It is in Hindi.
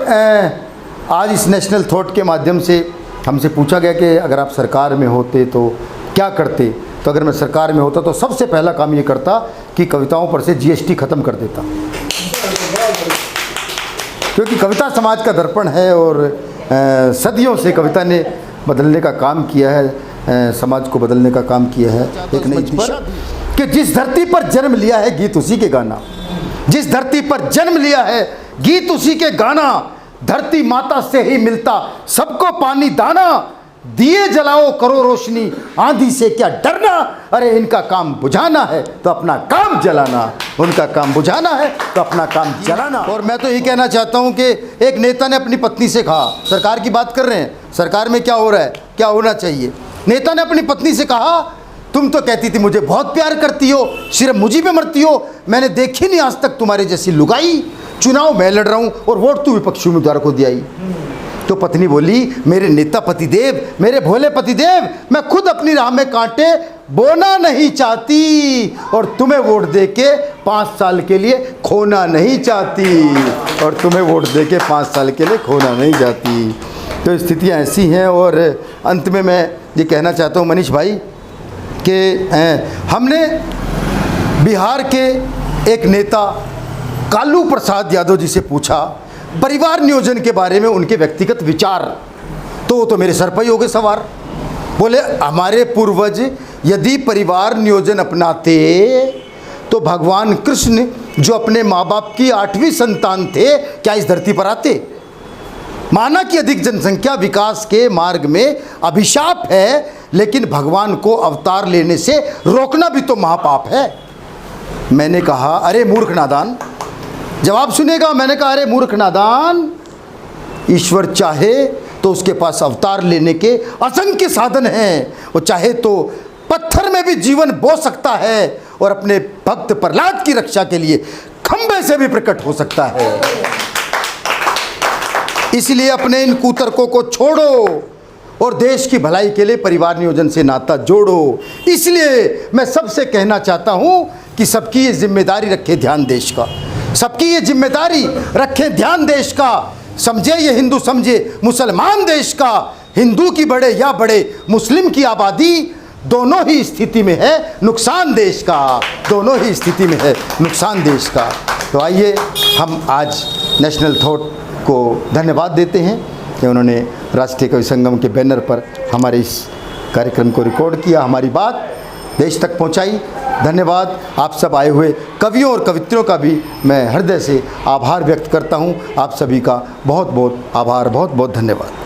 आज इस नेशनल थॉट के माध्यम से हमसे पूछा गया कि अगर आप सरकार में होते तो क्या करते। तो अगर मैं सरकार में होता तो सबसे पहला काम ये करता कि कविताओं पर से जीएसटी ख़त्म कर देता, क्योंकि कविता समाज का दर्पण है और सदियों से कविता ने बदलने का काम किया है, समाज को बदलने का काम किया है। एक नई दिशा कि जिस धरती पर जन्म लिया है गीत उसी के गाना, जिस धरती पर जन्म लिया है गीत उसी के गाना, धरती माता से ही मिलता सबको पानी दाना, दिए जलाओ करो रोशनी आंधी से क्या डरना, अरे इनका काम बुझाना है तो अपना काम जलाना, उनका काम बुझाना है तो अपना काम जलाना। और मैं तो यही कहना चाहता हूं कि एक नेता ने अपनी पत्नी से कहा, सरकार की बात कर रहे हैं, सरकार में क्या हो रहा है, क्या होना चाहिए। नेता ने अपनी पत्नी से कहा, तुम तो कहती थी मुझे बहुत प्यार करती हो, सिर्फ मुझे पे मरती हो, मैंने देखी नहीं आज तक तुम्हारे जैसी लुगाई, चुनाव मैं लड़ रहा हूं और वोट तू विपक्षी उम्मीदवार को दियाई। तो पत्नी बोली, मेरे नेता पतिदेव, मेरे भोले पतिदेव, मैं खुद अपनी राह में कांटे बोना नहीं चाहती और तुम्हें वोट देके 5 साल के लिए खोना नहीं चाहती, और तुम्हें वोट देके 5 साल के लिए खोना नहीं चाहती। तो स्थितियां ऐसी हैं। और अंत में मैं ये कहना चाहता हूँ मनीष भाई कि हमने बिहार के एक नेता कालू प्रसाद यादव जी से पूछा परिवार नियोजन के बारे में उनके व्यक्तिगत विचार, तो वो तो मेरे सर पर ही हो गए सवार। बोले हमारे पूर्वज यदि परिवार नियोजन अपनाते तो भगवान कृष्ण जो अपने माँ बाप की 8वीं संतान थे क्या इस धरती पर आते। माना कि अधिक जनसंख्या विकास के मार्ग में अभिशाप है, लेकिन भगवान को अवतार लेने से रोकना भी तो महापाप है। मैंने कहा अरे मूर्ख नादान, जवाब सुनेगा। मैंने कहा अरे मूर्ख नादान, ईश्वर चाहे तो उसके पास अवतार लेने के असंख्य साधन हैं। वो चाहे तो पत्थर में भी जीवन बो सकता है और अपने भक्त प्रहलाद की रक्षा के लिए खंबे से भी प्रकट हो सकता है। इसलिए अपने इन कुतर्कों को छोड़ो और देश की भलाई के लिए परिवार नियोजन से नाता जोड़ो। इसलिए मैं सबसे कहना चाहता हूं कि सबकी ये जिम्मेदारी रखे ध्यान देश का, सबकी ये जिम्मेदारी रखें ध्यान देश का। समझे ये हिंदू, समझे मुसलमान देश का, हिंदू की बढ़े या बढ़े मुस्लिम की आबादी, दोनों ही स्थिति में है नुकसान देश का, दोनों ही स्थिति में है नुकसान देश का। तो आइए हम आज नेशनल थॉट को धन्यवाद देते हैं कि उन्होंने राष्ट्रीय कवि संगम के बैनर पर हमारे इस कार्यक्रम को रिकॉर्ड किया, हमारी बात देश तक पहुंचाई। धन्यवाद। आप सब आए हुए कवियों और कवित्रियों का भी मैं हृदय से आभार व्यक्त करता हूं। आप सभी का बहुत बहुत आभार, बहुत बहुत धन्यवाद।